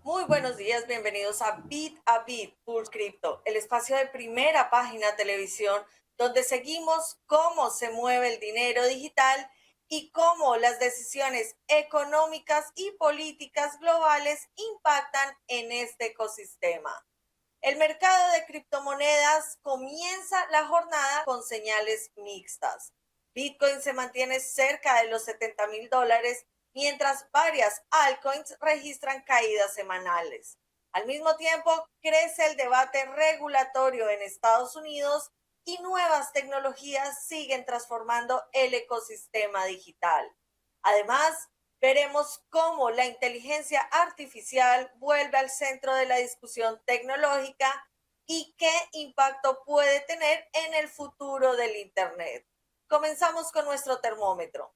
Muy buenos días, bienvenidos a Bit, Pulse Crypto, el espacio de primera página televisión donde seguimos cómo se mueve el dinero digital y cómo las decisiones económicas y políticas globales impactan en este ecosistema. El mercado de criptomonedas comienza la jornada con señales mixtas. Bitcoin se mantiene cerca de los $70,000, mientras varias altcoins registran caídas semanales. Al mismo tiempo, crece el debate regulatorio en Estados Unidos y nuevas tecnologías siguen transformando el ecosistema digital. Además, veremos cómo la inteligencia artificial vuelve al centro de la discusión tecnológica y qué impacto puede tener en el futuro del Internet. Comenzamos con nuestro termómetro.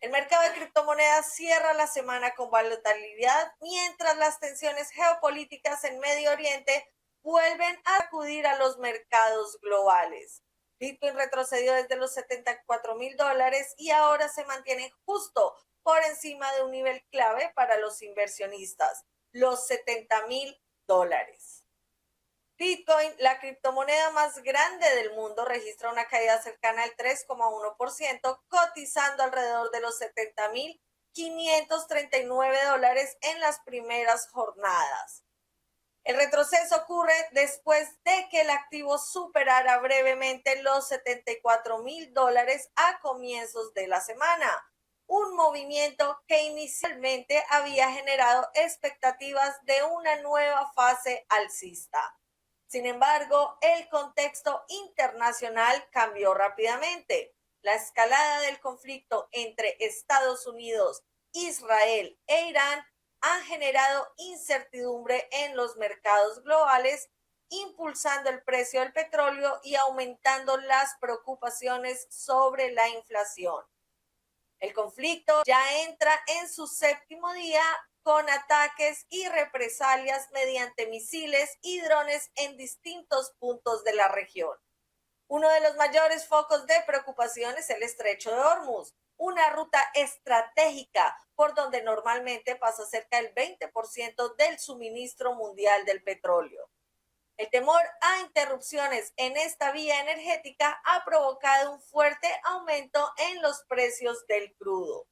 El mercado de criptomonedas cierra la semana con volatilidad, mientras las tensiones geopolíticas en Medio Oriente vuelven a acudir a los mercados globales. Bitcoin retrocedió desde los $74,000 y ahora se mantiene justo por encima de un nivel clave para los inversionistas, los $70,000. Bitcoin, la criptomoneda más grande del mundo, registra una caída cercana al 3,1%, cotizando alrededor de los $70,539 en las primeras jornadas. El retroceso ocurre después de que el activo superara brevemente los $74,000 a comienzos de la semana, un movimiento que inicialmente había generado expectativas de una nueva fase alcista. Sin embargo, el contexto internacional cambió rápidamente. La escalada del conflicto entre Estados Unidos, Israel e Irán han generado incertidumbre en los mercados globales, impulsando el precio del petróleo y aumentando las preocupaciones sobre la inflación. El conflicto ya entra en su séptimo día con ataques y represalias mediante misiles y drones en distintos puntos de la región. Uno de los mayores focos de preocupación es el Estrecho de Hormuz, una ruta estratégica por donde normalmente pasa cerca del 20% del suministro mundial del petróleo. El temor a interrupciones en esta vía energética ha provocado un fuerte aumento en los precios del crudo.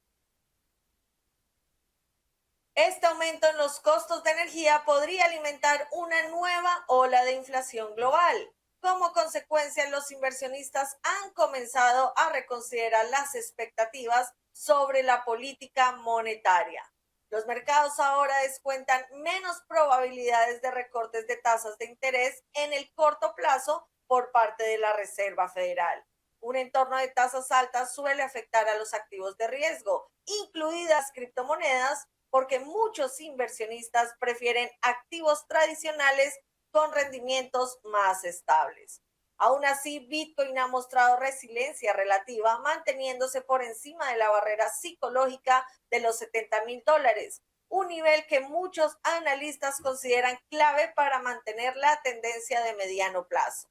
Este aumento en los costos de energía podría alimentar una nueva ola de inflación global. Como consecuencia, los inversionistas han comenzado a reconsiderar las expectativas sobre la política monetaria. Los mercados ahora descuentan menos probabilidades de recortes de tasas de interés en el corto plazo por parte de la Reserva Federal. Un entorno de tasas altas suele afectar a los activos de riesgo, incluidas criptomonedas, porque muchos inversionistas prefieren activos tradicionales con rendimientos más estables. Aún así, Bitcoin ha mostrado resiliencia relativa, manteniéndose por encima de la barrera psicológica de los $70,000, un nivel que muchos analistas consideran clave para mantener la tendencia de mediano plazo.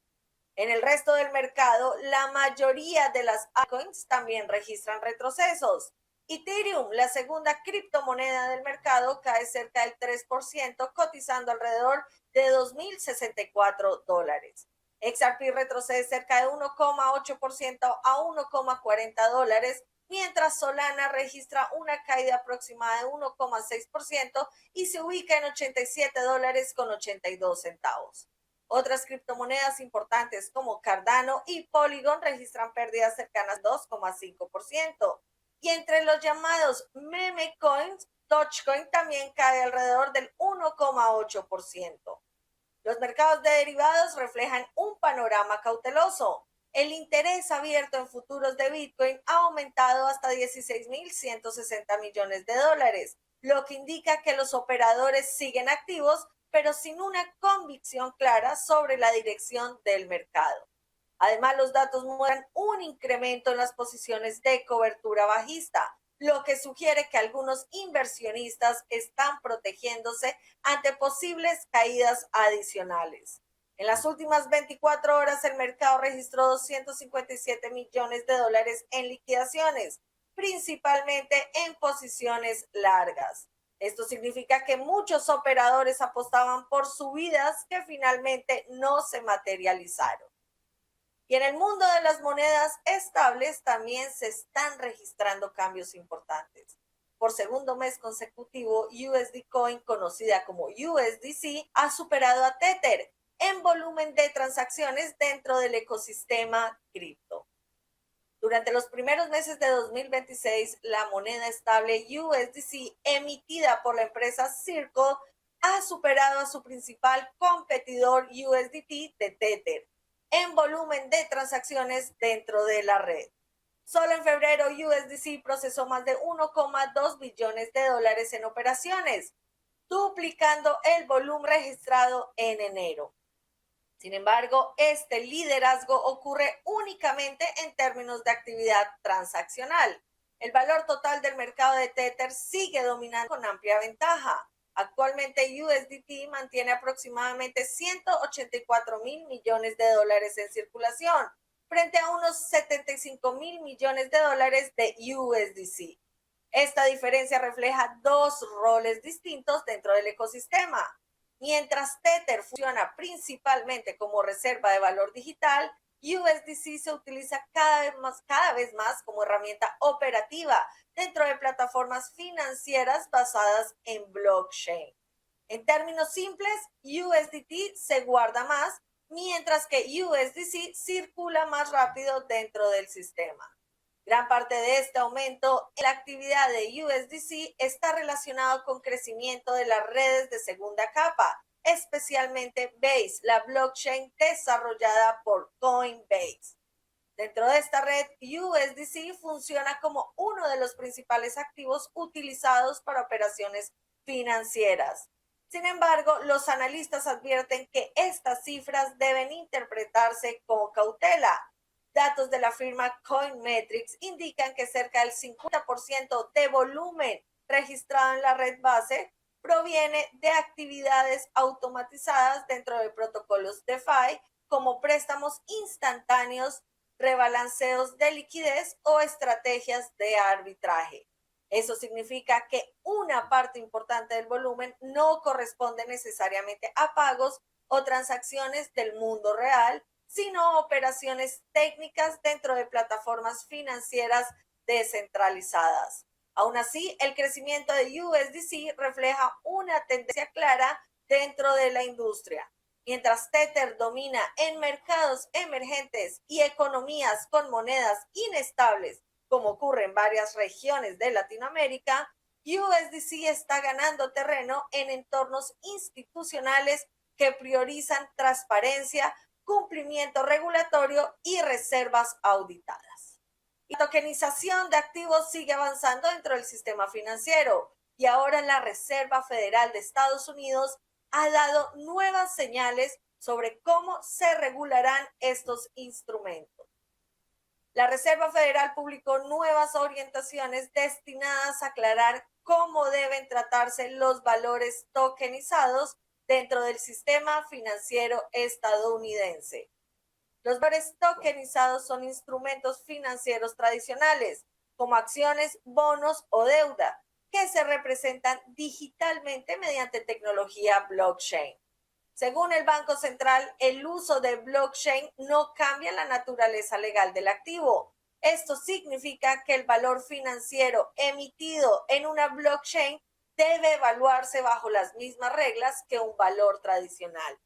En el resto del mercado, la mayoría de las altcoins también registran retrocesos. Ethereum, la segunda criptomoneda del mercado, cae cerca del 3%, cotizando alrededor de $2,064. XRP retrocede cerca de 1,8% a $1,40, mientras Solana registra una caída aproximada de 1,6% y se ubica en $87,82. Otras criptomonedas importantes como Cardano y Polygon registran pérdidas cercanas al 2,5%. Y entre los llamados meme coins, Dogecoin también cae alrededor del 1,8%. Los mercados de derivados reflejan un panorama cauteloso. El interés abierto en futuros de Bitcoin ha aumentado hasta $16,160 millones, lo que indica que los operadores siguen activos, pero sin una convicción clara sobre la dirección del mercado. Además, los datos muestran un incremento en las posiciones de cobertura bajista, lo que sugiere que algunos inversionistas están protegiéndose ante posibles caídas adicionales. En las últimas 24 horas, el mercado registró 257 millones de dólares en liquidaciones, principalmente en posiciones largas. Esto significa que muchos operadores apostaban por subidas que finalmente no se materializaron. Y en el mundo de las monedas estables también se están registrando cambios importantes. Por segundo mes consecutivo, USD Coin, conocida como USDC, ha superado a Tether en volumen de transacciones dentro del ecosistema cripto. Durante los primeros meses de 2026, la moneda estable USDC emitida por la empresa Circle ha superado a su principal competidor USDT de Tether en volumen de transacciones dentro de la red. Solo en febrero, USDC procesó más de 1,2 billones de dólares en operaciones, duplicando el volumen registrado en enero. Sin embargo, este liderazgo ocurre únicamente en términos de actividad transaccional. El valor total del mercado de Tether sigue dominando con amplia ventaja. Actualmente USDT mantiene aproximadamente 184 mil millones de dólares en circulación, frente a unos 75 mil millones de dólares de USDC. Esta diferencia refleja dos roles distintos dentro del ecosistema. Mientras Tether funciona principalmente como reserva de valor digital, USDC se utiliza cada vez más como herramienta operativa dentro de plataformas financieras basadas en blockchain. En términos simples, USDT se guarda más, mientras que USDC circula más rápido dentro del sistema. Gran parte de este aumento en la actividad de USDC está relacionado con crecimiento de las redes de segunda capa, especialmente Base, la blockchain desarrollada por Coinbase. Dentro de esta red, USDC funciona como uno de los principales activos utilizados para operaciones financieras. Sin embargo, los analistas advierten que estas cifras deben interpretarse con cautela. Datos de la firma Coinmetrics indican que cerca del 50% de volumen registrado en la red base proviene de actividades automatizadas dentro de protocolos DeFi, como préstamos instantáneos, rebalanceos de liquidez o estrategias de arbitraje. Eso significa que una parte importante del volumen no corresponde necesariamente a pagos o transacciones del mundo real, sino operaciones técnicas dentro de plataformas financieras descentralizadas. Aún así, el crecimiento de USDC refleja una tendencia clara dentro de la industria. Mientras Tether domina en mercados emergentes y economías con monedas inestables, como ocurre en varias regiones de Latinoamérica, USDC está ganando terreno en entornos institucionales que priorizan transparencia, cumplimiento regulatorio y reservas auditadas. La tokenización de activos sigue avanzando dentro del sistema financiero y ahora la Reserva Federal de Estados Unidos ha dado nuevas señales sobre cómo se regularán estos instrumentos. La Reserva Federal publicó nuevas orientaciones destinadas a aclarar cómo deben tratarse los valores tokenizados dentro del sistema financiero estadounidense. Los valores tokenizados son instrumentos financieros tradicionales, como acciones, bonos o deuda, que se representan digitalmente mediante tecnología blockchain. Según el Banco Central, el uso de blockchain no cambia la naturaleza legal del activo. Esto significa que el valor financiero emitido en una blockchain debe evaluarse bajo las mismas reglas que un valor tradicional.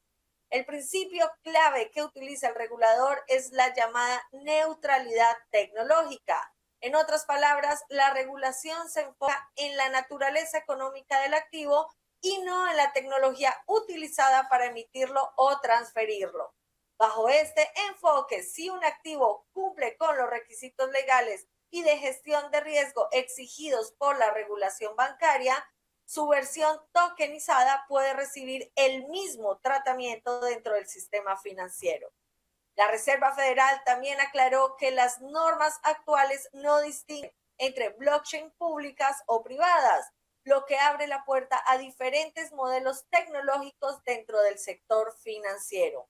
El principio clave que utiliza el regulador es la llamada neutralidad tecnológica. En otras palabras, la regulación se enfoca en la naturaleza económica del activo y no en la tecnología utilizada para emitirlo o transferirlo. Bajo este enfoque, si un activo cumple con los requisitos legales y de gestión de riesgo exigidos por la regulación bancaria, su versión tokenizada puede recibir el mismo tratamiento dentro del sistema financiero. La Reserva Federal también aclaró que las normas actuales no distinguen entre blockchain públicas o privadas, lo que abre la puerta a diferentes modelos tecnológicos dentro del sector financiero.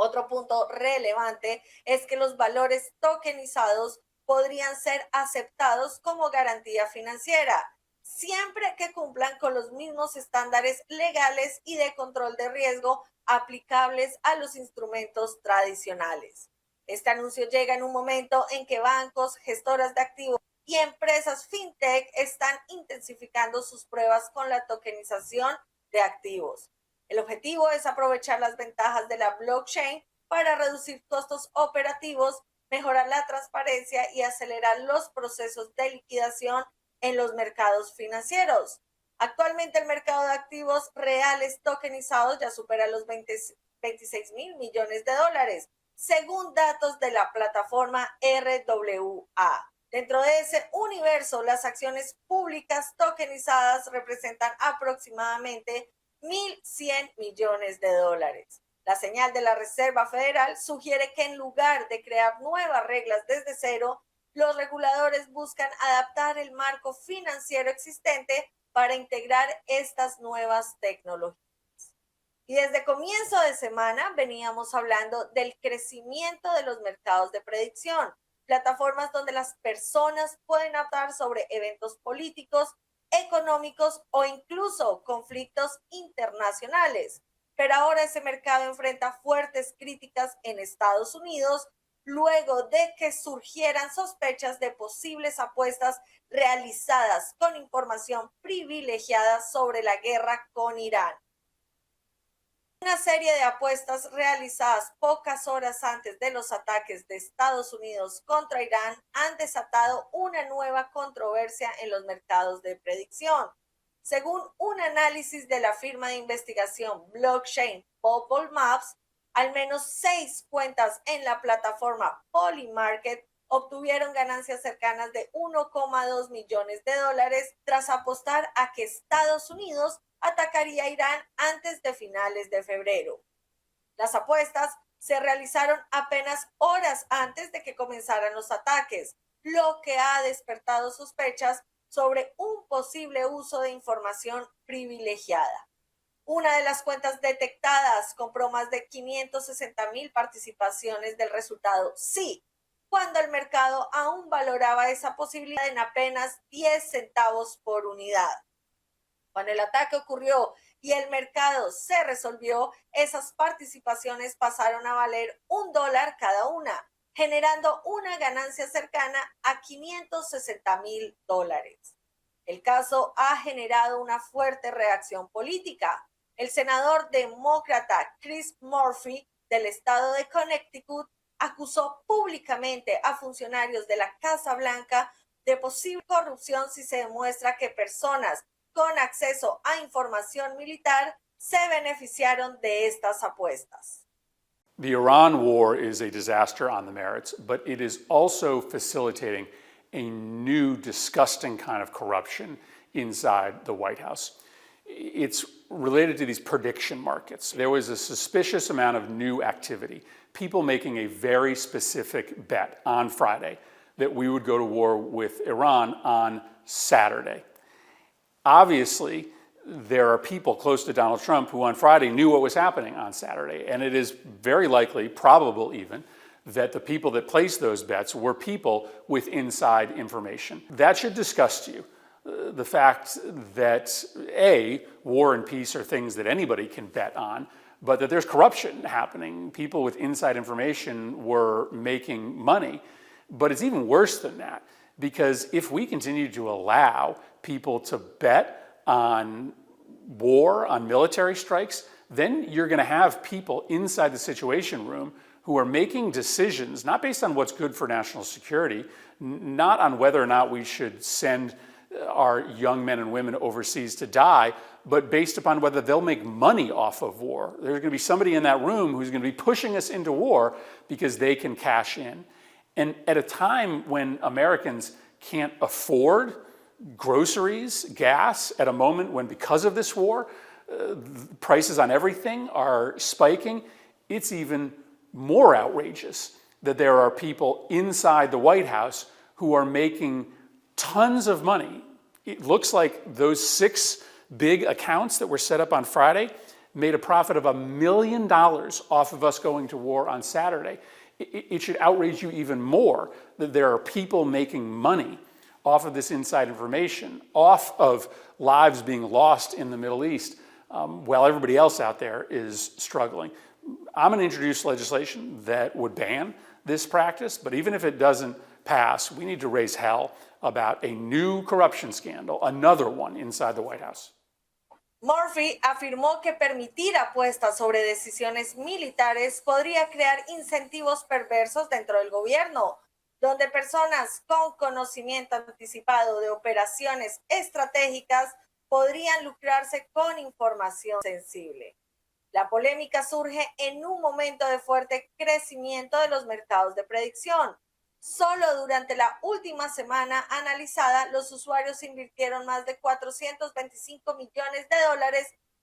Otro punto relevante es que los valores tokenizados podrían ser aceptados como garantía financiera, siempre que cumplan con los mismos estándares legales y de control de riesgo aplicables a los instrumentos tradicionales. Este anuncio llega en un momento en que bancos, gestoras de activos y empresas fintech están intensificando sus pruebas con la tokenización de activos. El objetivo es aprovechar las ventajas de la blockchain para reducir costos operativos, mejorar la transparencia y acelerar los procesos de liquidación en los mercados financieros. Actualmente el mercado de activos reales tokenizados ya supera los 26 mil millones de dólares, según datos de la plataforma RWA. Dentro de ese universo, las acciones públicas tokenizadas representan aproximadamente 1.100 millones de dólares. La señal de la Reserva Federal sugiere que en lugar de crear nuevas reglas desde cero, los reguladores buscan adaptar el marco financiero existente para integrar estas nuevas tecnologías. Y desde comienzo de semana veníamos hablando del crecimiento de los mercados de predicción, plataformas donde las personas pueden hablar sobre eventos políticos, económicos o incluso conflictos internacionales. Pero ahora ese mercado enfrenta fuertes críticas en Estados Unidos luego de que surgieran sospechas de posibles apuestas realizadas con información privilegiada sobre la guerra con Irán. Una serie de apuestas realizadas pocas horas antes de los ataques de Estados Unidos contra Irán han desatado una nueva controversia en los mercados de predicción. Según un análisis de la firma de investigación blockchain Bubble Maps, al menos 6 cuentas en la plataforma Polymarket obtuvieron ganancias cercanas de 1,2 millones de dólares tras apostar a que Estados Unidos atacaría a Irán antes de finales de febrero. Las apuestas se realizaron apenas horas antes de que comenzaran los ataques, lo que ha despertado sospechas sobre un posible uso de información privilegiada. Una de las cuentas detectadas compró más de 560,000 participaciones del resultado sí, cuando el mercado aún valoraba esa posibilidad en apenas 10 centavos por unidad. Cuando el ataque ocurrió y el mercado se resolvió, esas participaciones pasaron a valer $1 cada una, generando una ganancia cercana a $560,000. El caso ha generado una fuerte reacción política. El senador demócrata Chris Murphy del estado de Connecticut acusó públicamente a funcionarios de la Casa Blanca de posible corrupción si se demuestra que personas con acceso a información militar se beneficiaron de estas apuestas. The Iran war is a disaster on the merits, but it is also facilitating a new disgusting kind of corruption inside the White House. It's related to these prediction markets. There was a suspicious amount of new activity, people making a very specific bet on Friday that we would go to war with Iran on Saturday. Obviously, there are people close to Donald Trump who on Friday knew what was happening on Saturday, and it is very likely, probable even, that the people that placed those bets were people with inside information. That should disgust you. The fact that, A, war and peace are things that anybody can bet on, but that there's corruption happening. People with inside information were making money. But it's even worse than that, because if we continue to allow people to bet on war, on military strikes, then you're going to have people inside the Situation Room who are making decisions, not based on what's good for national security, not on whether or not we should send our young men and women overseas to die, but based upon whether they'll make money off of war. There's going to be somebody in that room who's going to be pushing us into war because they can cash in. And at a time when Americans can't afford groceries, gas, at a moment when, because of this war, prices on everything are spiking, it's even more outrageous that there are people inside the White House who are making tons of money. It looks like those 6 big accounts that were set up on Friday, made a profit of $1 million off of us going to war on Saturday. It should outrage you even more that there are people making money off of this inside information, off of lives being lost in the Middle East, while everybody else out there is struggling. I'm going to introduce legislation that would ban this practice, but even if it doesn't pass, we need to raise hell about a new corruption scandal, another one inside the White House. Murphy afirmó que permitir apuestas sobre decisiones militares podría crear incentivos perversos dentro del gobierno, donde personas con conocimiento anticipado de operaciones estratégicas podrían lucrarse con información sensible. La polémica surge en un momento de fuerte crecimiento de los mercados de predicción. Solo durante la última semana analizada, los usuarios invirtieron más de $425 millones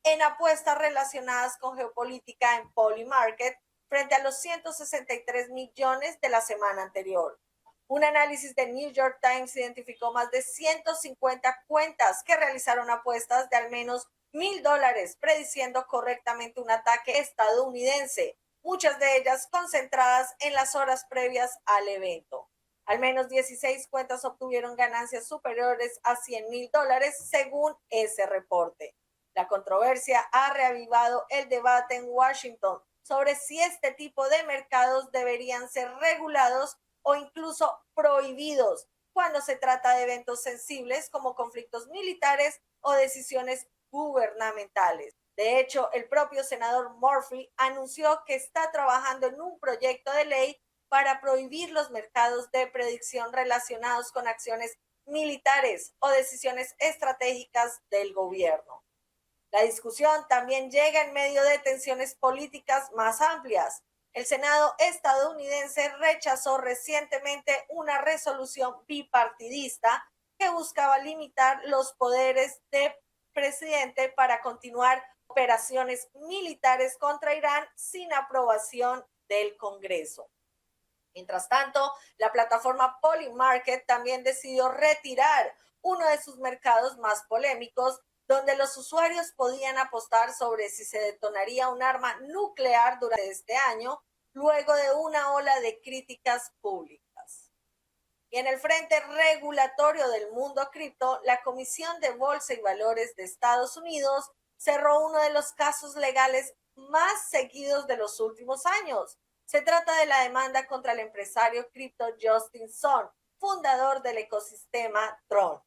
en apuestas relacionadas con geopolítica en Polymarket, frente a los 163 millones de la semana anterior. Un análisis de New York Times identificó más de 150 cuentas que realizaron apuestas de al menos $1,000, prediciendo correctamente un ataque estadounidense, muchas de ellas concentradas en las horas previas al evento. Al menos 16 cuentas obtuvieron ganancias superiores a $100,000 según ese reporte. La controversia ha reavivado el debate en Washington sobre si este tipo de mercados deberían ser regulados o incluso prohibidos cuando se trata de eventos sensibles como conflictos militares o decisiones gubernamentales. De hecho, el propio senador Murphy anunció que está trabajando en un proyecto de ley para prohibir los mercados de predicción relacionados con acciones militares o decisiones estratégicas del gobierno. La discusión también llega en medio de tensiones políticas más amplias. El Senado estadounidense rechazó recientemente una resolución bipartidista que buscaba limitar los poderes del presidente para continuar operaciones militares contra Irán sin aprobación del Congreso. Mientras tanto, la plataforma Polymarket también decidió retirar uno de sus mercados más polémicos, donde los usuarios podían apostar sobre si se detonaría un arma nuclear durante este año, luego de una ola de críticas públicas. Y en el frente regulatorio del mundo cripto, la Comisión de Bolsa y Valores de Estados Unidos cerró uno de los casos legales más seguidos de los últimos años. Se trata de la demanda contra el empresario cripto Justin Sun, fundador del ecosistema Tron.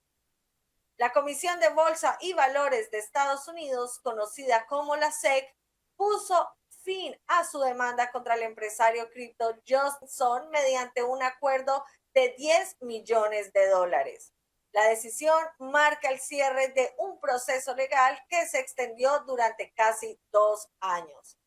La Comisión de Bolsa y Valores de Estados Unidos, conocida como la SEC, puso fin a su demanda contra el empresario cripto Justin Sun mediante un acuerdo de $10 millones. La decisión marca el cierre de un proceso legal que se extendió durante casi 2 años.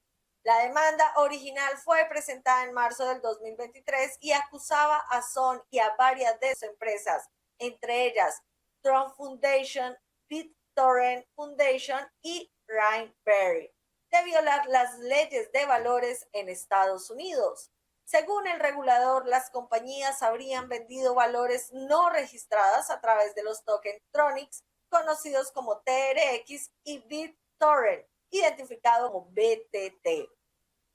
La demanda original fue presentada en marzo del 2023 y acusaba a Sun y a varias de sus empresas, entre ellas Tron Foundation, BitTorrent Foundation y Rainberry, de violar las leyes de valores en Estados Unidos. Según el regulador, las compañías habrían vendido valores no registrados a través de los tokens Tronix, conocidos como TRX, y BitTorrent, identificado como BTT.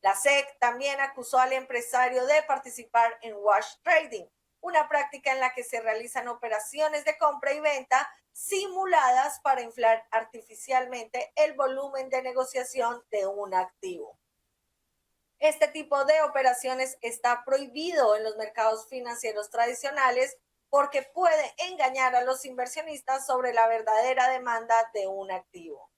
La SEC también acusó al empresario de participar en wash trading, una práctica en la que se realizan operaciones de compra y venta simuladas para inflar artificialmente el volumen de negociación de un activo. Este tipo de operaciones está prohibido en los mercados financieros tradicionales porque puede engañar a los inversionistas sobre la verdadera demanda de un activo.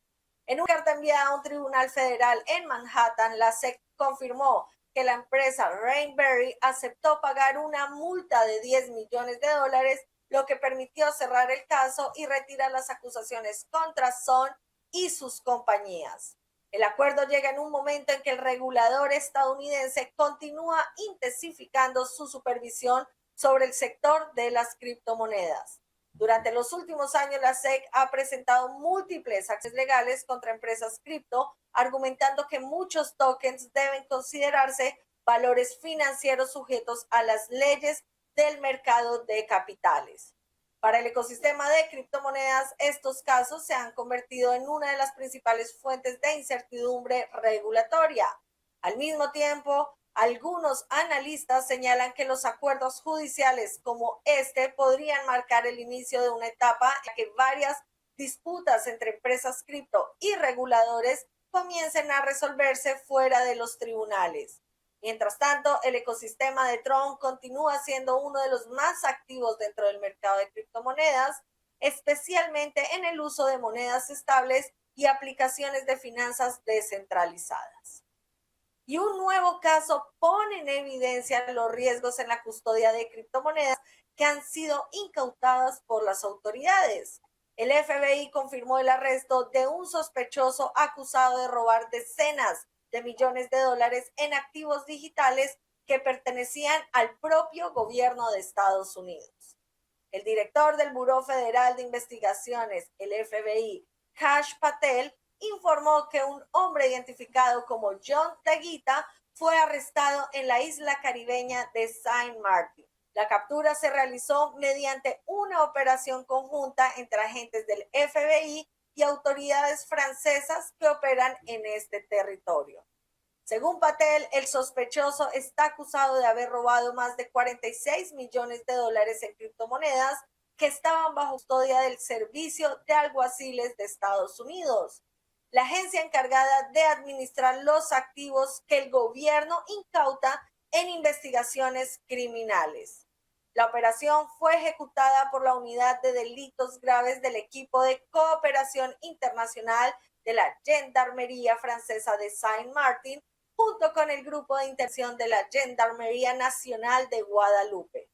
En una carta enviada a un tribunal federal en Manhattan, la SEC confirmó que la empresa Rainberry aceptó pagar una multa de $10 millones, lo que permitió cerrar el caso y retirar las acusaciones contra Sun y sus compañías. El acuerdo llega en un momento en que el regulador estadounidense continúa intensificando su supervisión sobre el sector de las criptomonedas. Durante los últimos años, la SEC ha presentado múltiples acciones legales contra empresas cripto, argumentando que muchos tokens deben considerarse valores financieros sujetos a las leyes del mercado de capitales. Para el ecosistema de criptomonedas, estos casos se han convertido en una de las principales fuentes de incertidumbre regulatoria. Al mismo tiempo, algunos analistas señalan que los acuerdos judiciales como este podrían marcar el inicio de una etapa en la que varias disputas entre empresas cripto y reguladores comiencen a resolverse fuera de los tribunales. Mientras tanto, el ecosistema de Tron continúa siendo uno de los más activos dentro del mercado de criptomonedas, especialmente en el uso de monedas estables y aplicaciones de finanzas descentralizadas. Y un nuevo caso pone en evidencia los riesgos en la custodia de criptomonedas que han sido incautadas por las autoridades. El FBI confirmó el arresto de un sospechoso acusado de robar decenas de millones de dólares en activos digitales que pertenecían al propio gobierno de Estados Unidos. El director del Buró Federal de Investigaciones, el FBI, Kash Patel, informó que un hombre identificado como John Taguita fue arrestado en la isla caribeña de Saint Martin. La captura se realizó mediante una operación conjunta entre agentes del FBI y autoridades francesas que operan en este territorio. Según Patel, el sospechoso está acusado de haber robado más de 46 millones de dólares en criptomonedas que estaban bajo custodia del Servicio de Alguaciles de Estados Unidos, la agencia encargada de administrar los activos que el gobierno incauta en investigaciones criminales. La operación fue ejecutada por la Unidad de Delitos Graves del equipo de cooperación internacional de la Gendarmería Francesa de Saint Martin, junto con el Grupo de Intervención de la Gendarmería Nacional de Guadalupe.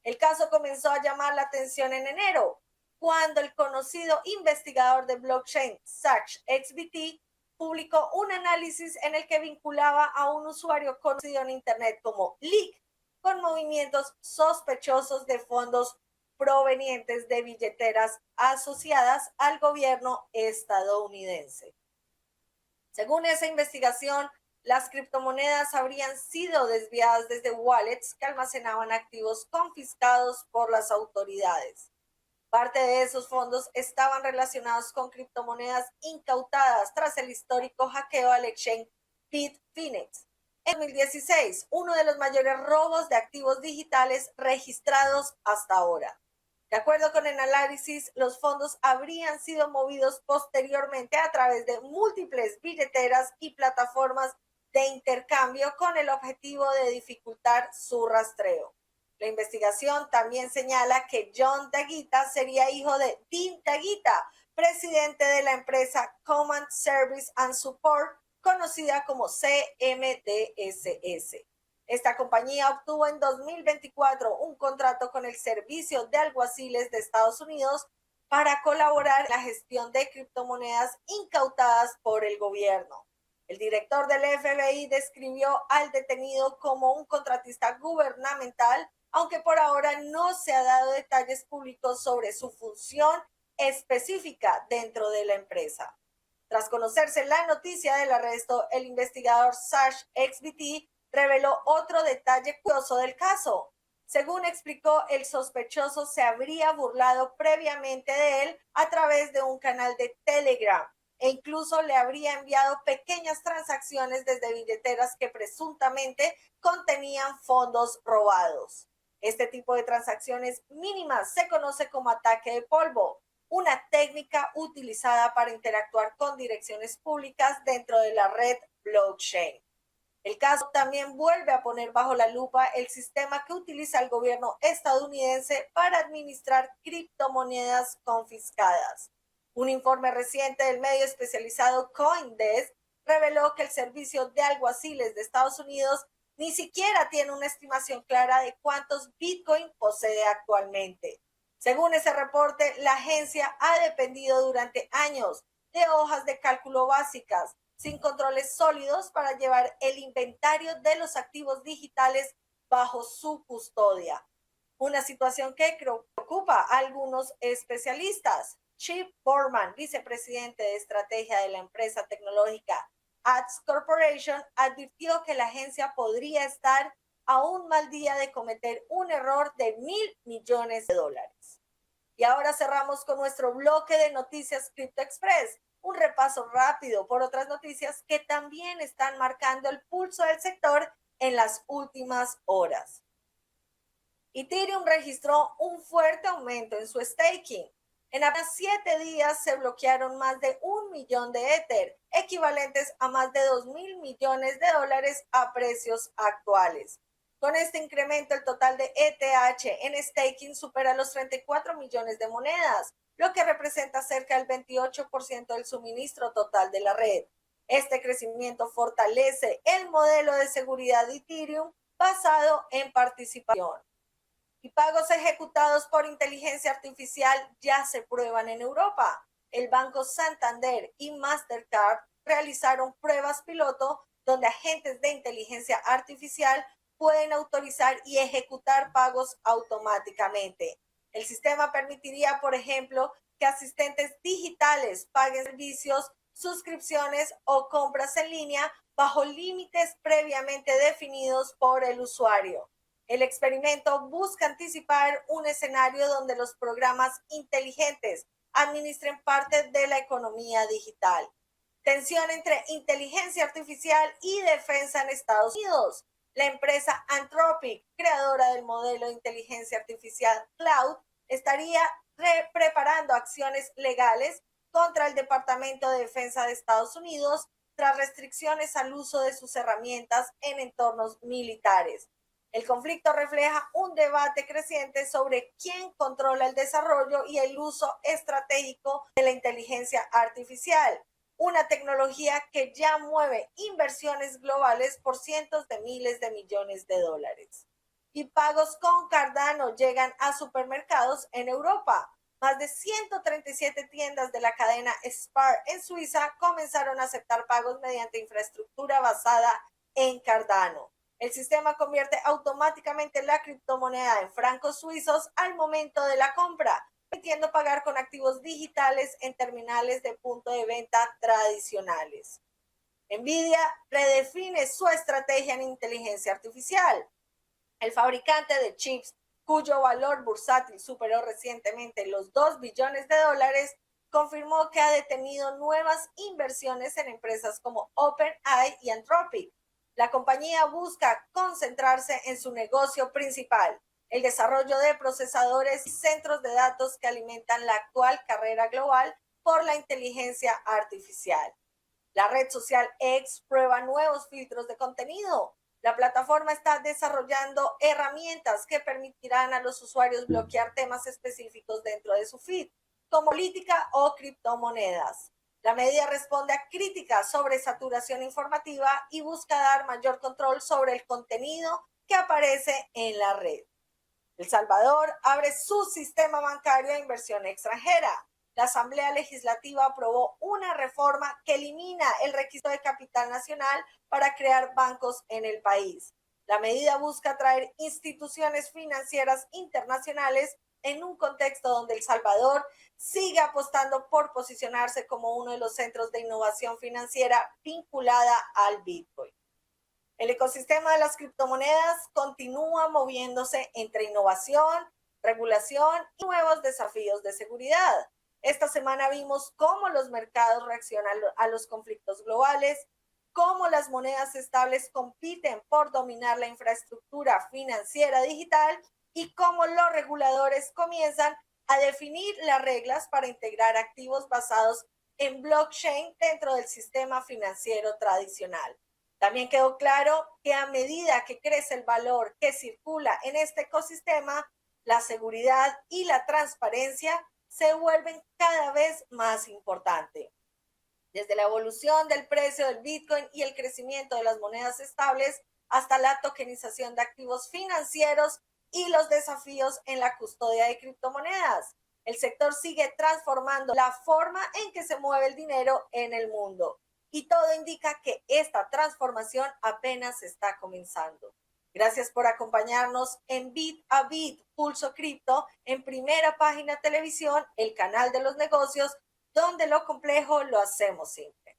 El caso comenzó a llamar la atención en enero, cuando el conocido investigador de blockchain SashXBT publicó un análisis en el que vinculaba a un usuario conocido en Internet como Leak con movimientos sospechosos de fondos provenientes de billeteras asociadas al gobierno estadounidense. Según esa investigación, las criptomonedas habrían sido desviadas desde wallets que almacenaban activos confiscados por las autoridades. Parte de esos fondos estaban relacionados con criptomonedas incautadas tras el histórico hackeo al exchange Bitfinex. En 2016, uno de los mayores robos de activos digitales registrados hasta ahora. De acuerdo con el análisis, los fondos habrían sido movidos posteriormente a través de múltiples billeteras y plataformas de intercambio con el objetivo de dificultar su rastreo. La investigación también señala que John Taguita sería hijo de Tim Taguita, presidente de la empresa Command Service and Support, conocida como CMDSS. Esta compañía obtuvo en 2024 un contrato con el Servicio de Alguaciles de Estados Unidos para colaborar en la gestión de criptomonedas incautadas por el gobierno. El director del FBI describió al detenido como un contratista gubernamental, aunque por ahora no se ha dado detalles públicos sobre su función específica dentro de la empresa. Tras conocerse la noticia del arresto, el investigador SashXBT reveló otro detalle curioso del caso. Según explicó, el sospechoso se habría burlado previamente de él a través de un canal de Telegram e incluso le habría enviado pequeñas transacciones desde billeteras que presuntamente contenían fondos robados. Este tipo de transacciones mínimas se conoce como ataque de polvo, una técnica utilizada para interactuar con direcciones públicas dentro de la red blockchain. El caso también vuelve a poner bajo la lupa el sistema que utiliza el gobierno estadounidense para administrar criptomonedas confiscadas. Un informe reciente del medio especializado CoinDesk reveló que el Servicio de Alguaciles de Estados Unidos ni siquiera tiene una estimación clara de cuántos Bitcoin posee actualmente. Según ese reporte, la agencia ha dependido durante años de hojas de cálculo básicas, sin controles sólidos para llevar el inventario de los activos digitales bajo su custodia. Una situación que preocupa a algunos especialistas. Chip Borman, vicepresidente de estrategia de la empresa tecnológica Ads Corporation, advirtió que la agencia podría estar a un mal día de cometer un error de $1,000 millones. Y ahora cerramos con nuestro bloque de noticias Crypto Express, un repaso rápido por otras noticias que también están marcando el pulso del sector en las últimas horas. Ethereum registró un fuerte aumento en su staking. En apenas 7 días se bloquearon más de 1 millón de Ether, equivalentes a más de 2.000 millones de dólares a precios actuales. Con este incremento, el total de ETH en staking supera los 34 millones de monedas, lo que representa cerca del 28% del suministro total de la red. Este crecimiento fortalece el modelo de seguridad de Ethereum basado en participación. Y pagos ejecutados por inteligencia artificial ya se prueban en Europa. El Banco Santander y Mastercard realizaron pruebas piloto donde agentes de inteligencia artificial pueden autorizar y ejecutar pagos automáticamente. El sistema permitiría, por ejemplo, que asistentes digitales paguen servicios, suscripciones o compras en línea bajo límites previamente definidos por el usuario. El experimento busca anticipar un escenario donde los programas inteligentes administren parte de la economía digital. Tensión entre inteligencia artificial y defensa en Estados Unidos. La empresa Anthropic, creadora del modelo de inteligencia artificial Cloud, estaría preparando acciones legales contra el Departamento de Defensa de Estados Unidos tras restricciones al uso de sus herramientas en entornos militares. El conflicto refleja un debate creciente sobre quién controla el desarrollo y el uso estratégico de la inteligencia artificial, una tecnología que ya mueve inversiones globales por cientos de miles de millones de dólares. Y pagos con Cardano llegan a supermercados en Europa. Más de 137 tiendas de la cadena Spar en Suiza comenzaron a aceptar pagos mediante infraestructura basada en Cardano. El sistema convierte automáticamente la criptomoneda en francos suizos al momento de la compra, permitiendo pagar con activos digitales en terminales de punto de venta tradicionales. Nvidia redefine su estrategia en inteligencia artificial. El fabricante de chips, cuyo valor bursátil superó recientemente los 2 billones de dólares, confirmó que ha detenido nuevas inversiones en empresas como OpenAI y Anthropic. La compañía busca concentrarse en su negocio principal, el desarrollo de procesadores y centros de datos que alimentan la actual carrera global por la inteligencia artificial. La red social X prueba nuevos filtros de contenido. La plataforma está desarrollando herramientas que permitirán a los usuarios bloquear temas específicos dentro de su feed, como política o criptomonedas. La medida responde a críticas sobre saturación informativa y busca dar mayor control sobre el contenido que aparece en la red. El Salvador abre su sistema bancario a inversión extranjera. La Asamblea Legislativa aprobó una reforma que elimina el requisito de capital nacional para crear bancos en el país. La medida busca atraer instituciones financieras internacionales en un contexto donde El Salvador sigue apostando por posicionarse como uno de los centros de innovación financiera vinculada al Bitcoin. El ecosistema de las criptomonedas continúa moviéndose entre innovación, regulación y nuevos desafíos de seguridad. Esta semana vimos cómo los mercados reaccionan a los conflictos globales, cómo las monedas estables compiten por dominar la infraestructura financiera digital y cómo los reguladores comienzan a definir las reglas para integrar activos basados en blockchain dentro del sistema financiero tradicional. También quedó claro que a medida que crece el valor que circula en este ecosistema, la seguridad y la transparencia se vuelven cada vez más importantes. Desde la evolución del precio del Bitcoin y el crecimiento de las monedas estables hasta la tokenización de activos financieros y los desafíos en la custodia de criptomonedas. El sector sigue transformando la forma en que se mueve el dinero en el mundo. Y todo indica que esta transformación apenas está comenzando. Gracias por acompañarnos en Bit a Bit, Pulso Cripto, en Primera Página Televisión, el canal de los negocios, donde lo complejo lo hacemos simple.